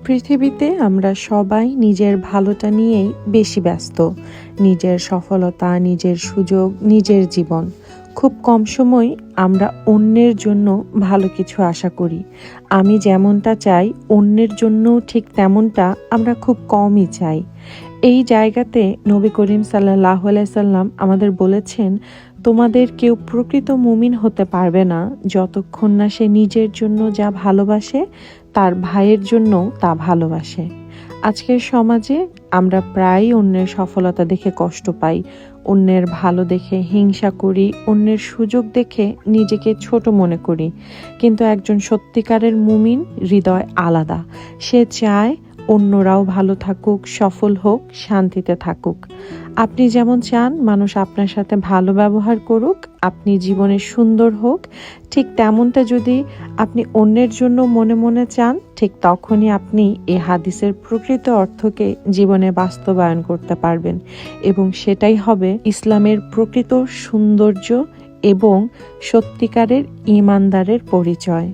পৃথিবীতে আমরা সবাই নিজের ভালোটা নিয়েই বেশি ব্যস্ত। নিজের সফলতা, নিজের সুযোগ, নিজের জীবন। খুব কম সময় আমরা অন্যের জন্য ভালো কিছু আশা করি। আমি যেমনটা চাই অন্যের জন্যও ঠিক তেমনটা আমরা খুব কমই চাই। এই জায়গাতে নবী করিম সাল্লাল্লাহু আলাইহি সাল্লাম আমাদের বলেছেন, তোমাদের কেউ প্রকৃত মুমিন হতে পারবে না যতক্ষণ না সে নিজের জন্য যা ভালোবাসে তার ভাইয়ের জন্যও তা ভালোবাসে। আজকের সমাজে আমরা প্রায়ই অন্যের সফলতা দেখে কষ্ট পাই, অন্যের ভালো দেখে হিংসা করি, অন্যের সুযোগ দেখে নিজেকে ছোট মনে করি। কিন্তু একজন সত্যিকারের মুমিন হৃদয় আলাদা। সে চায় অন্যরাও ভালো থাকুক, সফল হোক, শান্তিতে থাকুক। আপনি যেমন চান মানুষ আপনার সাথে ভালো ব্যবহার করুক, আপনি জীবনে সুন্দর হোক, ঠিক তেমনটা যদি আপনি অন্যের জন্য মনে মনে চান, ঠিক তখনই আপনি এই হাদিসের প্রকৃত অর্থকে জীবনে বাস্তবায়ন করতে পারবেন এবং সেটাই হবে ইসলামের প্রকৃত সৌন্দর্য এবং সত্যিকারের ঈমানদারের পরিচয়।